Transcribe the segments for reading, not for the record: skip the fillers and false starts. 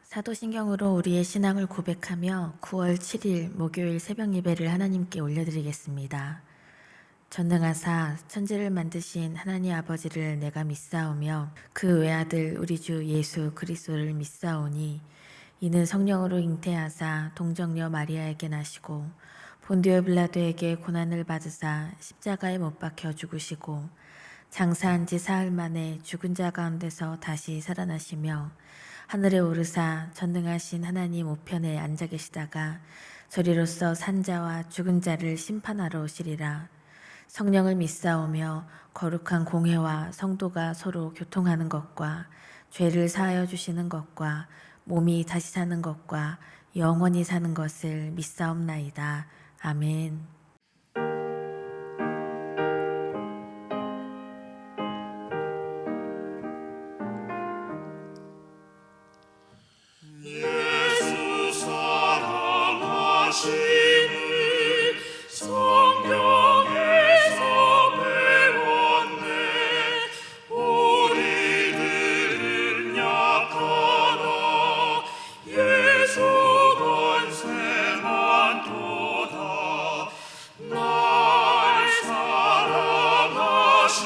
사도신경으로 우리의 신앙을 고백하며 9월 7일 목요일 새벽 예배를 하나님께 올려드리겠습니다. 전능하사 천지를 만드신 하나님 아버지를 내가 믿사오며 그 외아들 우리 주 예수 그리스도를 믿사오니 이는 성령으로 잉태하사 동정녀 마리아에게 나시고 본디오 빌라도에게 고난을 받으사 십자가에 못 박혀 죽으시고 장사한 지 사흘 만에 죽은 자 가운데서 다시 살아나시며 하늘에 오르사 전능하신 하나님 우편에 앉아 계시다가 저리로서 산 자와 죽은 자를 심판하러 오시리라. 성령을 믿사오며 거룩한 공회와 성도가 서로 교통하는 것과 죄를 사하여 주시는 것과 몸이 다시 사는 것과 영원히 사는 것을 믿사옵나이다. 아멘. 예수 사랑하심을 성경에서 배웠네. 우리들은 약하나 예수 권세만 도다. 날 사랑하심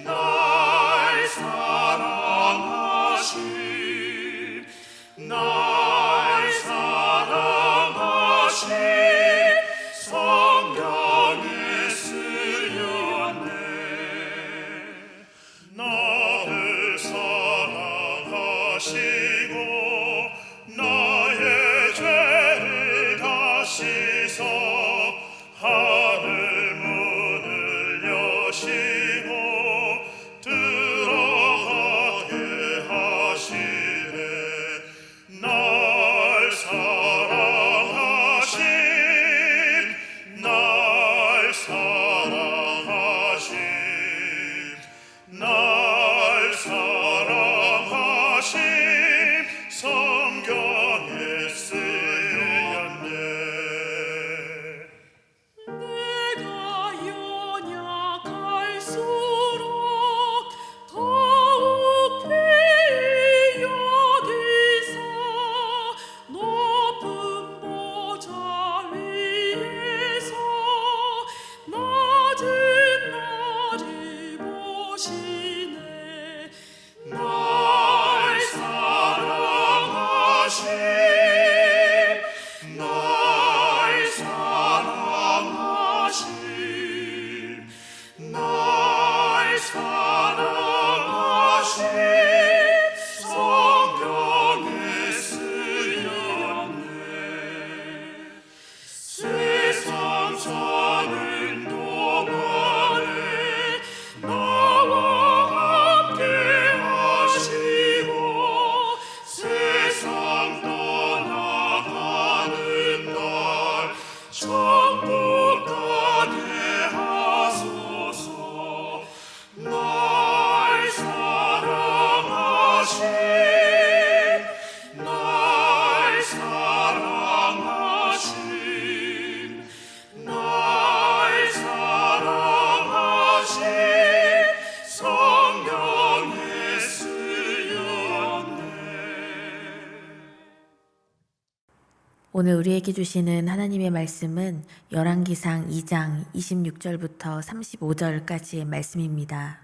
날 사랑하심 날 사랑하심 성경에 쓰였네. 나를 사랑하시고 나의 죄를 다 씻어 하늘 문을 여시고 들어가게 하시네. 날 사랑하심 날 사랑하심 날 사랑하심 성경에 쓰였네. 내가 연약할수록 더욱 귀히 여기사 높은 보좌 위에서 낮은 나를 보시네. 날 사랑하심 날 사랑하심 날 사랑하심 성경에 쓰였네. 세상 사는 동안에 나와 함께 하시고 세상 떠나가는 날 천국 가게 하소서. 날 사랑하심 날 사랑하심 날 사랑하심 성경에 쓰였네. 오늘 우리에게 주시는 하나님의 말씀은 열왕기상 2장 26절부터 35절까지의 말씀입니다.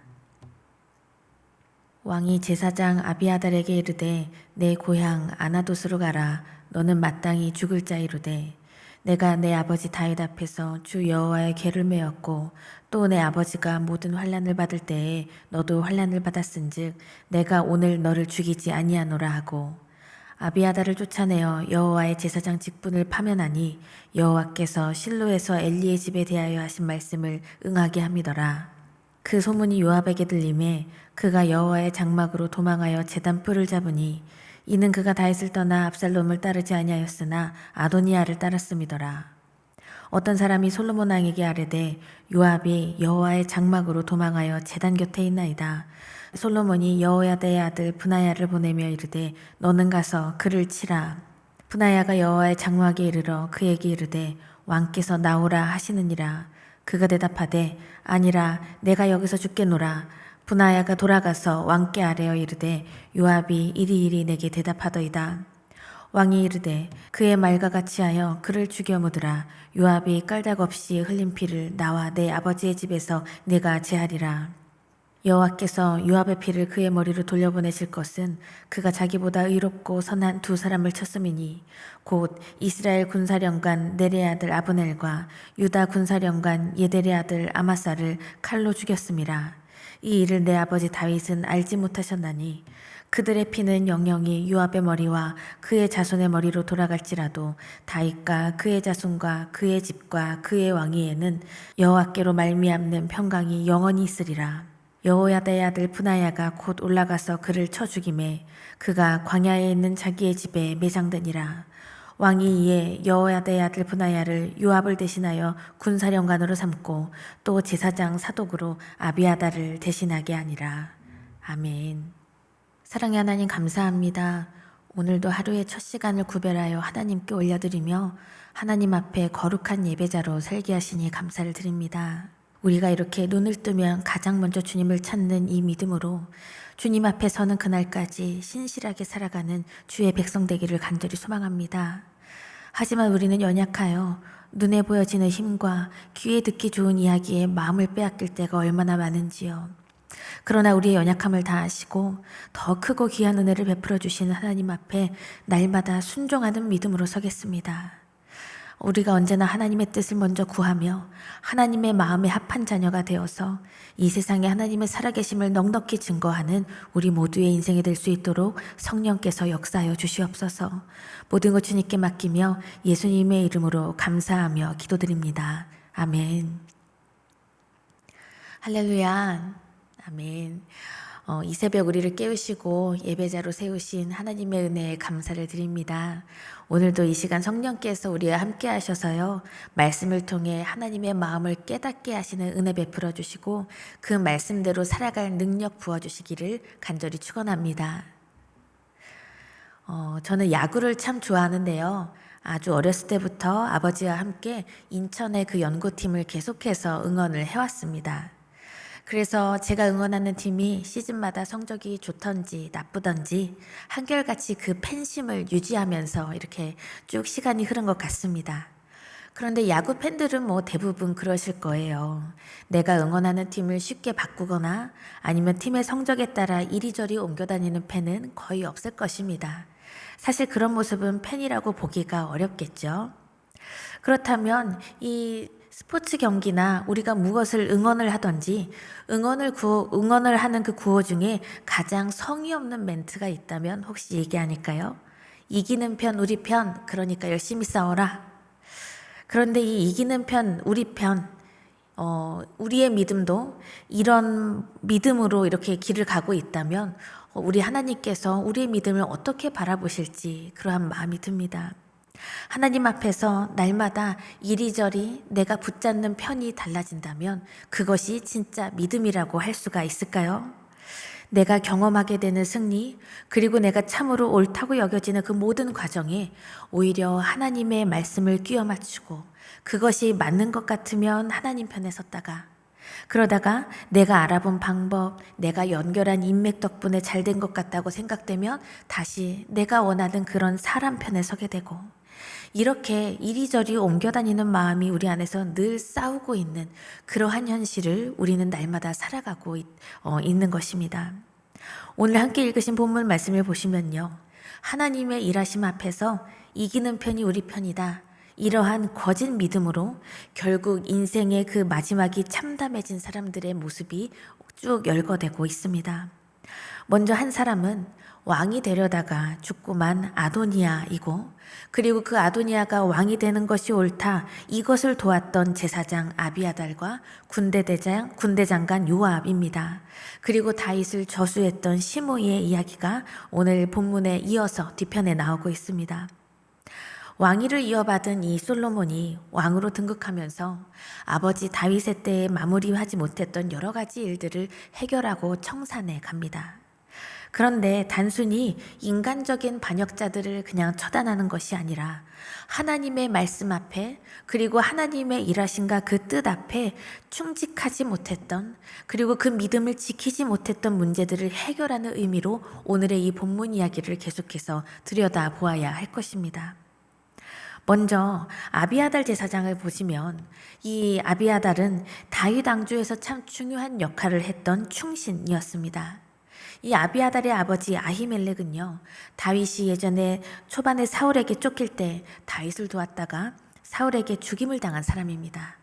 왕이 제사장 아비아달에게 이르되 내 고향 아나돗으로 가라. 너는 마땅히 죽을 자이로되 내가 내 아버지 다윗 앞에서 주 여호와의 궤를 메었고 또 내 아버지가 모든 환난을 받을 때에 너도 환난을 받았은즉 내가 오늘 너를 죽이지 아니하노라 하고 아비아달을 쫓아내어 여호와의 제사장 직분을 파면하니 여호와께서 실로에서 엘리의 집에 대하여 하신 말씀을 응하게 함이더라. 그 소문이 요압에게 들림에 그가 여호와의 장막으로 도망하여 제단 뿔을 잡으니 이는 그가 다윗을 떠나 압살롬을 따르지 아니하였으나 아도니아를 따랐음이더라. 어떤 사람이 솔로몬 왕에게 아뢰되 요압이 여호와의 장막으로 도망하여 제단 곁에 있나이다. 솔로몬이 여호야다의 아들 브나야를 보내며 이르되 너는 가서 그를 치라. 브나야가 여호와의 장막에 이르러 그에게 이르되 왕께서 나오라 하시느니라. 그가 대답하되 아니라 내가 여기서 죽겠노라. 분하야가 돌아가서 왕께 아뢰어 이르되 요압이 이리이리 내게 대답하더이다. 왕이 이르되 그의 말과 같이 하여 그를 죽여 묻으라. 요압이 깔닥없이 흘린 피를 나와 내 아버지의 집에서 내가 제하리라. 여호와께서 요압의 피를 그의 머리로 돌려보내실 것은 그가 자기보다 의롭고 선한 두 사람을 쳤음이니 곧 이스라엘 군사령관 넬의 아들 아브넬과 유다 군사령관 예델의 아들 아마사를 칼로 죽였음이라. 이 일을 내 아버지 다윗은 알지 못하셨나니 그들의 피는 영영이 요압의 머리와 그의 자손의 머리로 돌아갈지라도 다윗과 그의 자손과 그의 집과 그의 왕위에는 여호와께로 말미암는 평강이 영원히 있으리라. 여호야다의 아들 분하야가 곧 올라가서 그를 쳐 죽이매 그가 광야에 있는 자기의 집에 매장되니라. 왕이 이에 여호야다의 아들 분하야를 요압을 대신하여 군사령관으로 삼고 또 제사장 사독으로 아비아다를 대신하게 하니라. 아멘. 사랑의 하나님 감사합니다. 오늘도 하루의 첫 시간을 구별하여 하나님께 올려드리며 하나님 앞에 거룩한 예배자로 살게 하시니 감사를 드립니다. 우리가 이렇게 눈을 뜨면 가장 먼저 주님을 찾는 이 믿음으로 주님 앞에 서는 그날까지 신실하게 살아가는 주의 백성 되기를 간절히 소망합니다. 하지만 우리는 연약하여 눈에 보여지는 힘과 귀에 듣기 좋은 이야기에 마음을 빼앗길 때가 얼마나 많은지요. 그러나 우리의 연약함을 다 아시고 더 크고 귀한 은혜를 베풀어 주시는 하나님 앞에 날마다 순종하는 믿음으로 서겠습니다. 우리가 언제나 하나님의 뜻을 먼저 구하며 하나님의 마음에 합한 자녀가 되어서 이 세상에 하나님의 살아계심을 넉넉히 증거하는 우리 모두의 인생이 될 수 있도록 성령께서 역사하여 주시옵소서. 모든 것 주님께 맡기며 예수님의 이름으로 감사하며 기도드립니다. 아멘. 할렐루야. 아멘. 이 새벽 우리를 깨우시고 예배자로 세우신 하나님의 은혜에 감사를 드립니다. 오늘도 이 시간 성령께서 우리와 함께 하셔서요. 말씀을 통해 하나님의 마음을 깨닫게 하시는 은혜 베풀어 주시고 그 말씀대로 살아갈 능력 부어주시기를 간절히 축원합니다. 저는 야구를 참 좋아하는데요. 아주 어렸을 때부터 아버지와 함께 인천의 그 연고팀을 계속해서 응원을 해왔습니다. 그래서 제가 응원하는 팀이 시즌마다 성적이 좋던지 나쁘던지 한결같이 그 팬심을 유지하면서 이렇게 쭉 시간이 흐른 것 같습니다. 그런데 야구 팬들은 뭐 대부분 그러실 거예요. 내가 응원하는 팀을 쉽게 바꾸거나 아니면 팀의 성적에 따라 이리저리 옮겨 다니는 팬은 거의 없을 것입니다. 사실 그런 모습은 팬이라고 보기가 어렵겠죠. 그렇다면 이 스포츠 경기나 우리가 무엇을 응원을 하든지 응원을 하는 그 구호 중에 가장 성의 없는 멘트가 있다면 혹시 얘기 아닐까요? 이기는 편 우리 편, 그러니까 열심히 싸워라. 그런데 이 이기는 편 우리 편, 우리의 믿음도 이런 믿음으로 이렇게 길을 가고 있다면 우리 하나님께서 우리의 믿음을 어떻게 바라보실지 그러한 마음이 듭니다. 하나님 앞에서 날마다 이리저리 내가 붙잡는 편이 달라진다면 그것이 진짜 믿음이라고 할 수가 있을까요? 내가 경험하게 되는 승리, 그리고 내가 참으로 옳다고 여겨지는 그 모든 과정에 오히려 하나님의 말씀을 끼워 맞추고 그것이 맞는 것 같으면 하나님 편에 섰다가 그러다가 내가 알아본 방법, 내가 연결한 인맥 덕분에 잘 된 것 같다고 생각되면 다시 내가 원하는 그런 사람 편에 서게 되고 이렇게 이리저리 옮겨 다니는 마음이 우리 안에서 늘 싸우고 있는 그러한 현실을 우리는 날마다 살아가고 있는 것입니다. 오늘 함께 읽으신 본문 말씀을 보시면요. 하나님의 일하심 앞에서 이기는 편이 우리 편이다. 이러한 거짓 믿음으로 결국 인생의 그 마지막이 참담해진 사람들의 모습이 쭉 열거되고 있습니다. 먼저 한 사람은 왕이 되려다가 죽고만 아도니아이고 그리고 그 아도니아가 왕이 되는 것이 옳다 이것을 도왔던 제사장 아비아달과 군대장관 요압입니다. 그리고 다윗을 저수했던 시므이의 이야기가 오늘 본문에 이어서 뒤편에 나오고 있습니다. 왕위를 이어받은 이 솔로몬이 왕으로 등극하면서 아버지 다윗의 때에 마무리하지 못했던 여러 가지 일들을 해결하고 청산해 갑니다. 그런데 단순히 인간적인 반역자들을 그냥 처단하는 것이 아니라 하나님의 말씀 앞에, 그리고 하나님의 일하심과 그 뜻 앞에 충직하지 못했던, 그리고 그 믿음을 지키지 못했던 문제들을 해결하는 의미로 오늘의 이 본문 이야기를 계속해서 들여다 보아야 할 것입니다. 먼저 아비아달 제사장을 보시면, 이 아비아달은 다윗 왕조에서 참 중요한 역할을 했던 충신이었습니다. 이 아비아달의 아버지 아히멜렉은요, 다윗이 예전에 초반에 사울에게 쫓길 때 다윗을 도왔다가 사울에게 죽임을 당한 사람입니다.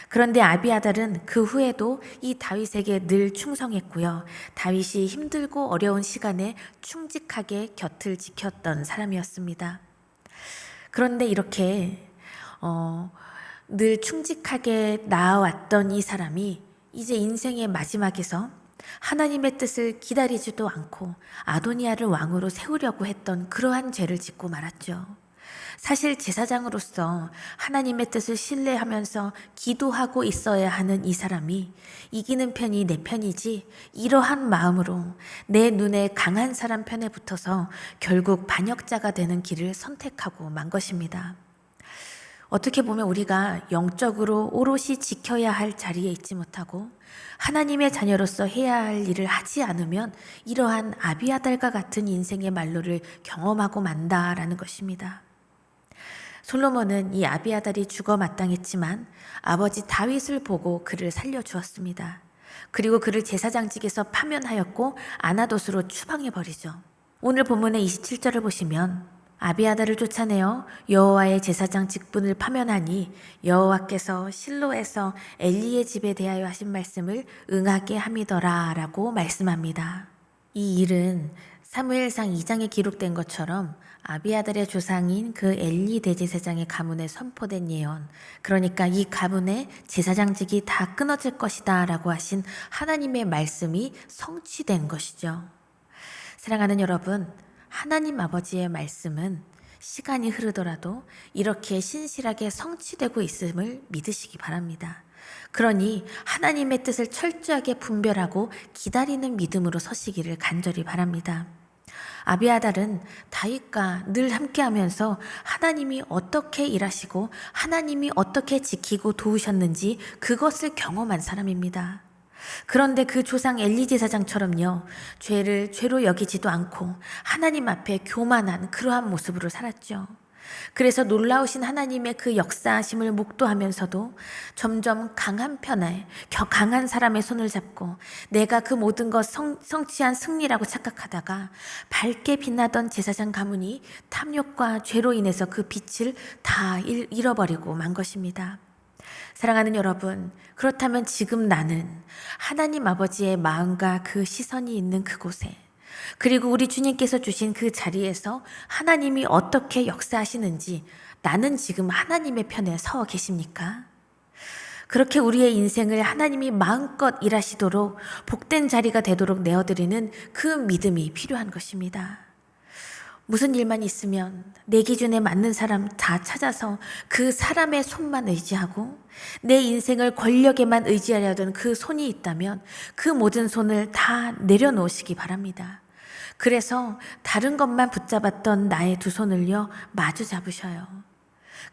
그런데 아비아달은 그 후에도 이 다윗에게 늘 충성했고요, 다윗이 힘들고 어려운 시간에 충직하게 곁을 지켰던 사람이었습니다. 그런데 이렇게 늘 충직하게 나아왔던 이 사람이 이제 인생의 마지막에서 하나님의 뜻을 기다리지도 않고 아도니아를 왕으로 세우려고 했던 그러한 죄를 짓고 말았죠. 사실 제사장으로서 하나님의 뜻을 신뢰하면서 기도하고 있어야 하는 이 사람이 이기는 편이 내 편이지, 이러한 마음으로 내 눈에 강한 사람 편에 붙어서 결국 반역자가 되는 길을 선택하고 만 것입니다. 어떻게 보면 우리가 영적으로 오롯이 지켜야 할 자리에 있지 못하고 하나님의 자녀로서 해야 할 일을 하지 않으면 이러한 아비아달과 같은 인생의 말로를 경험하고 만다라는 것입니다. 솔로몬은 이 아비아달이 죽어 마땅했지만 아버지 다윗을 보고 그를 살려주었습니다. 그리고 그를 제사장직에서 파면하였고 아나돗으로 추방해버리죠. 오늘 본문의 27절을 보시면 아비아달을 쫓아내어 여호와의 제사장 직분을 파면하니 여호와께서 실로에서 엘리의 집에 대하여 하신 말씀을 응하게 함이더라 라고 말씀합니다. 이 일은 사무엘상 2장에 기록된 것처럼 아비아달의 조상인 그 엘리 대제사장의 가문에 선포된 예언, 그러니까 이 가문의 제사장직이 다 끊어질 것이다 라고 하신 하나님의 말씀이 성취된 것이죠. 사랑하는 여러분, 하나님 아버지의 말씀은 시간이 흐르더라도 이렇게 신실하게 성취되고 있음을 믿으시기 바랍니다. 그러니 하나님의 뜻을 철저하게 분별하고 기다리는 믿음으로 서시기를 간절히 바랍니다. 아비아달은 다윗과 늘 함께하면서 하나님이 어떻게 일하시고 하나님이 어떻게 지키고 도우셨는지 그것을 경험한 사람입니다. 그런데 그 조상 엘리 제사장처럼요, 죄를 죄로 여기지도 않고 하나님 앞에 교만한 그러한 모습으로 살았죠. 그래서 놀라우신 하나님의 그 역사하심을 목도하면서도 점점 강한 편에 강한 사람의 손을 잡고 내가 그 모든 것 성취한 승리라고 착각하다가 밝게 빛나던 제사장 가문이 탐욕과 죄로 인해서 그 빛을 다 잃어버리고 만 것입니다. 사랑하는 여러분, 그렇다면 지금 나는 하나님 아버지의 마음과 그 시선이 있는 그곳에, 그리고 우리 주님께서 주신 그 자리에서 하나님이 어떻게 역사하시는지 나는 지금 하나님의 편에 서 계십니까? 그렇게 우리의 인생을 하나님이 마음껏 일하시도록 복된 자리가 되도록 내어드리는 그 믿음이 필요한 것입니다. 무슨 일만 있으면 내 기준에 맞는 사람 다 찾아서 그 사람의 손만 의지하고 내 인생을 권력에만 의지하려던 그 손이 있다면 그 모든 손을 다 내려놓으시기 바랍니다. 그래서 다른 것만 붙잡았던 나의 두 손을요, 마주 잡으셔요.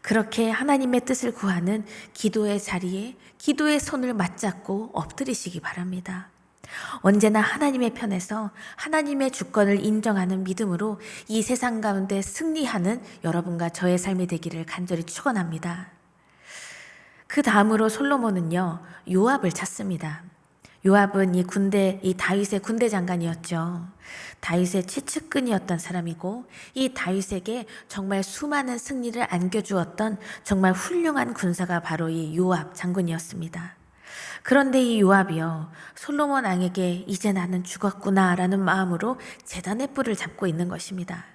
그렇게 하나님의 뜻을 구하는 기도의 자리에 기도의 손을 맞잡고 엎드리시기 바랍니다. 언제나 하나님의 편에서 하나님의 주권을 인정하는 믿음으로 이 세상 가운데 승리하는 여러분과 저의 삶이 되기를 간절히 축원합니다. 그 다음으로 솔로몬은요, 요압을 찾습니다. 요압은 이 다윗의 군대 장관이었죠. 다윗의 최측근이었던 사람이고 이 다윗에게 정말 수많은 승리를 안겨주었던 정말 훌륭한 군사가 바로 이 요압 장군이었습니다. 그런데 이 요압이요, 솔로몬 왕에게 이제 나는 죽었구나 라는 마음으로 제단의 뿔을 잡고 있는 것입니다.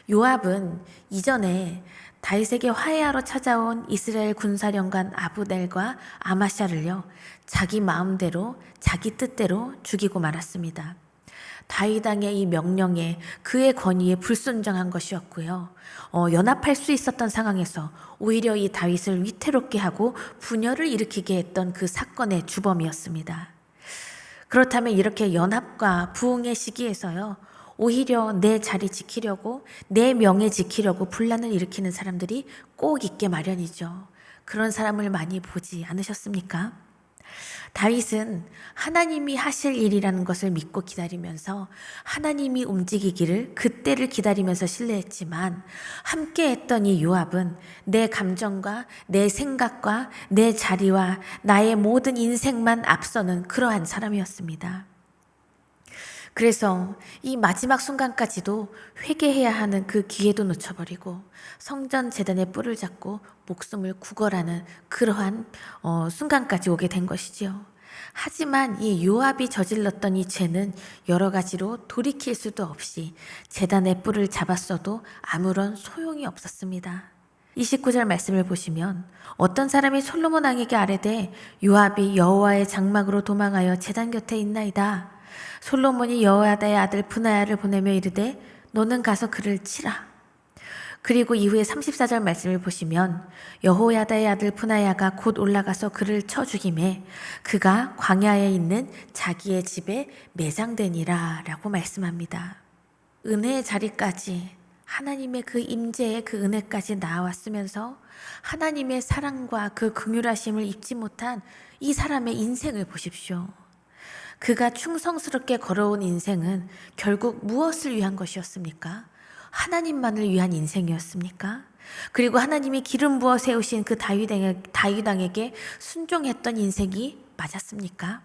요압은 이전에 다윗에게 화해하러 찾아온 이스라엘 군사령관 아브넬과 아마샤를요, 자기 마음대로 자기 뜻대로 죽이고 말았습니다. 다윗 왕의 이 명령에 그의 권위에 불순종한 것이었고요. 연합할 수 있었던 상황에서 오히려 이 다윗을 위태롭게 하고 분열을 일으키게 했던 그 사건의 주범이었습니다. 그렇다면 이렇게 연합과 부흥의 시기에서요, 오히려 내 자리 지키려고, 내 명예 지키려고 분란을 일으키는 사람들이 꼭 있게 마련이죠. 그런 사람을 많이 보지 않으셨습니까? 다윗은 하나님이 하실 일이라는 것을 믿고 기다리면서 하나님이 움직이기를 그때를 기다리면서 신뢰했지만, 함께 했던 이 요압은 내 감정과 내 생각과 내 자리와 나의 모든 인생만 앞서는 그러한 사람이었습니다. 그래서 이 마지막 순간까지도 회개해야 하는 그 기회도 놓쳐버리고 성전 제단의 뿔을 잡고 목숨을 구걸하는 그러한 순간까지 오게 된 것이지요. 하지만 이 요압이 저질렀던 이 죄는 여러 가지로 돌이킬 수도 없이 제단의 뿔을 잡았어도 아무런 소용이 없었습니다. 29절 말씀을 보시면 어떤 사람이 솔로몬 왕에게 아뢰되 요압이 여호와의 장막으로 도망하여 제단 곁에 있나이다. 솔로몬이 여호야다의 아들 브나야를 보내며 이르되 너는 가서 그를 치라. 그리고 이후에 34절 말씀을 보시면 여호야다의 아들 브나야가 곧 올라가서 그를 쳐 죽이매 그가 광야에 있는 자기의 집에 매장되니라 라고 말씀합니다. 은혜의 자리까지, 하나님의 그 임재의 그 은혜까지 나왔으면서 하나님의 사랑과 그 긍휼하심을 입지 못한 이 사람의 인생을 보십시오. 그가 충성스럽게 걸어온 인생은 결국 무엇을 위한 것이었습니까? 하나님만을 위한 인생이었습니까? 그리고 하나님이 기름 부어 세우신 그 다윗 왕에게 순종했던 인생이 맞았습니까?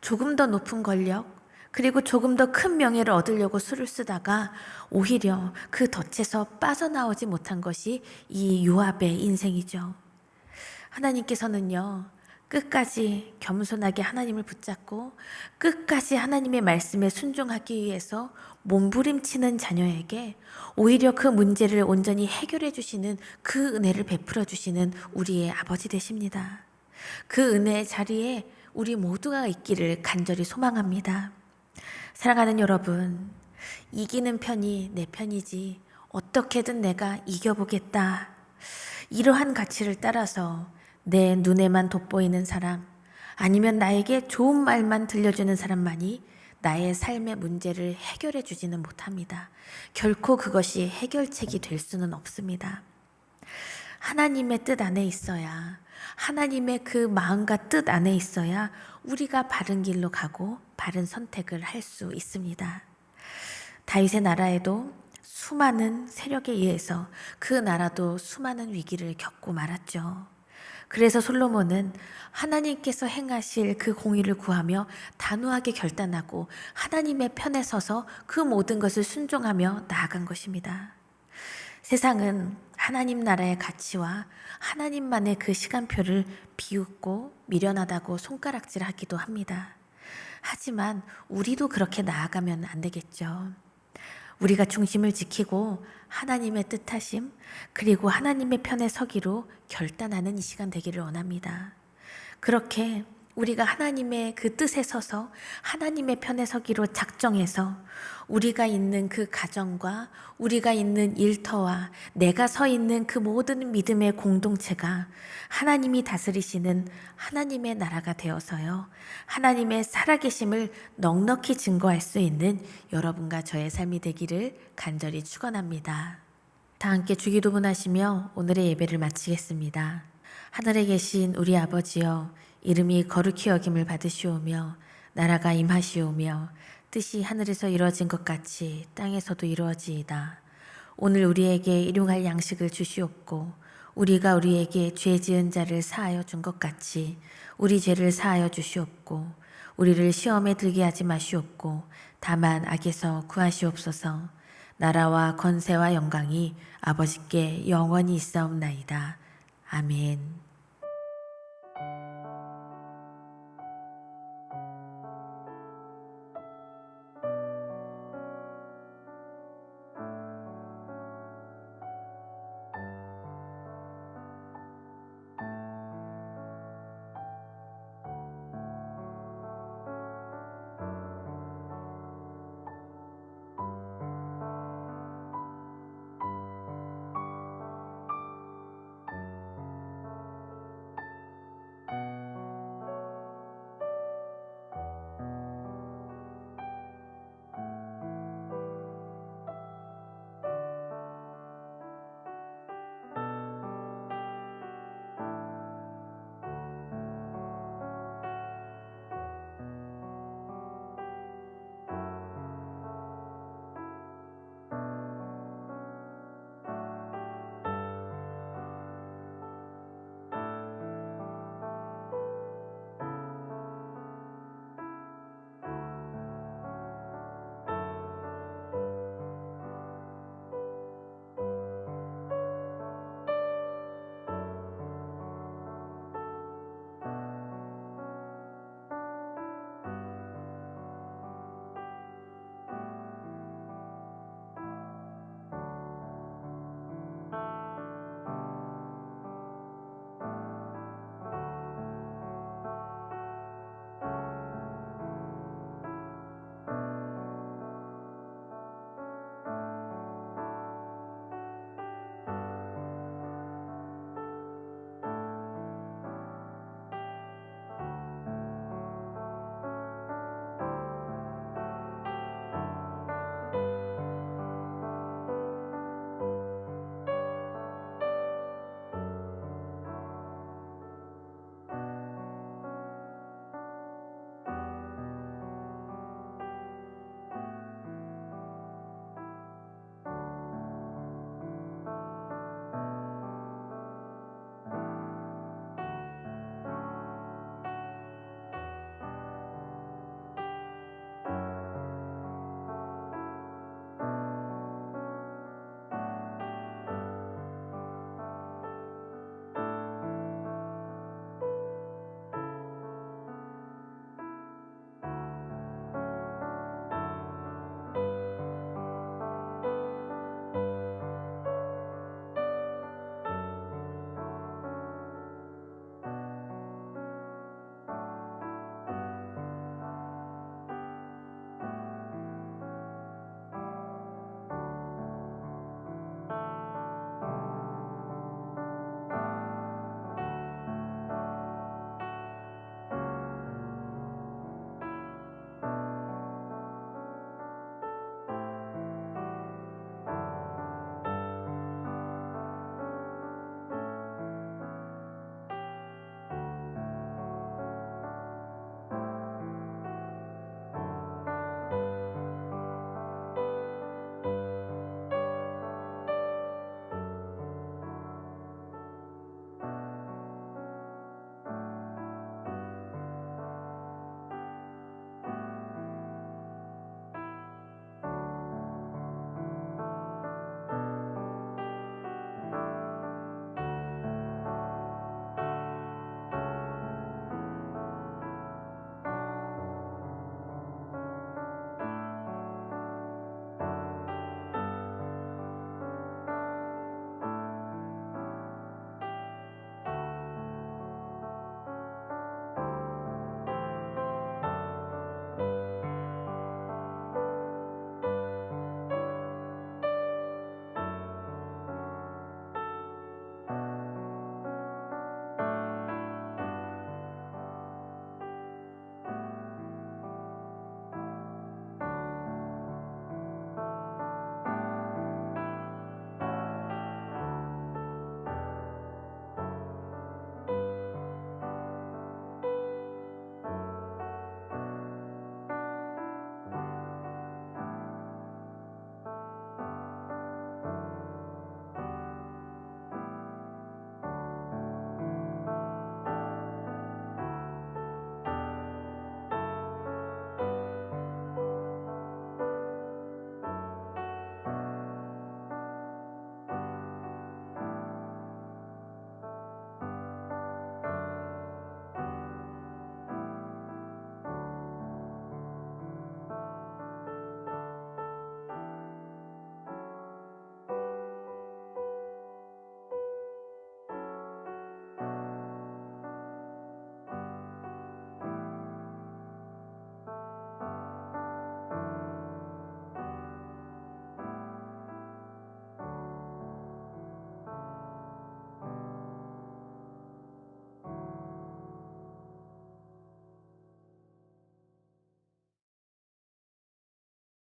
조금 더 높은 권력, 그리고 조금 더 큰 명예를 얻으려고 수를 쓰다가 오히려 그 덫에서 빠져나오지 못한 것이 이 요압의 인생이죠. 하나님께서는요, 끝까지 겸손하게 하나님을 붙잡고 끝까지 하나님의 말씀에 순종하기 위해서 몸부림치는 자녀에게 오히려 그 문제를 온전히 해결해 주시는 그 은혜를 베풀어 주시는 우리의 아버지 되십니다. 그 은혜의 자리에 우리 모두가 있기를 간절히 소망합니다. 사랑하는 여러분, 이기는 편이 내 편이지 어떻게든 내가 이겨보겠다, 이러한 가치를 따라서 내 눈에만 돋보이는 사람, 아니면 나에게 좋은 말만 들려주는 사람만이 나의 삶의 문제를 해결해 주지는 못합니다. 결코 그것이 해결책이 될 수는 없습니다. 하나님의 뜻 안에 있어야, 하나님의 그 마음과 뜻 안에 있어야 우리가 바른 길로 가고 바른 선택을 할 수 있습니다. 다윗의 나라에도 수많은 세력에 의해서 그 나라도 수많은 위기를 겪고 말았죠. 그래서 솔로몬은 하나님께서 행하실 그 공의를 구하며 단호하게 결단하고 하나님의 편에 서서 그 모든 것을 순종하며 나아간 것입니다. 세상은 하나님 나라의 가치와 하나님만의 그 시간표를 비웃고 미련하다고 손가락질하기도 합니다. 하지만 우리도 그렇게 나아가면 안 되겠죠. 우리가 중심을 지키고 하나님의 뜻하심, 그리고 하나님의 편에 서기로 결단하는 이 시간 되기를 원합니다. 그렇게 우리가 하나님의 그 뜻에 서서 하나님의 편에 서기로 작정해서 우리가 있는 그 가정과 우리가 있는 일터와 내가 서 있는 그 모든 믿음의 공동체가 하나님이 다스리시는 하나님의 나라가 되어서요, 하나님의 살아계심을 넉넉히 증거할 수 있는 여러분과 저의 삶이 되기를 간절히 축원합니다. 다 함께 주기도문 하시며 오늘의 예배를 마치겠습니다. 하늘에 계신 우리 아버지여, 이름이 거룩히 여김을 받으시오며 나라가 임하시오며 뜻이 하늘에서 이루어진 것 같이 땅에서도 이루어지이다. 오늘 우리에게 일용할 양식을 주시옵고 우리가 우리에게 죄 지은 자를 사하여 준 것 같이 우리 죄를 사하여 주시옵고 우리를 시험에 들게 하지 마시옵고 다만 악에서 구하시옵소서. 나라와 권세와 영광이 아버지께 영원히 있사옵나이다. 아멘.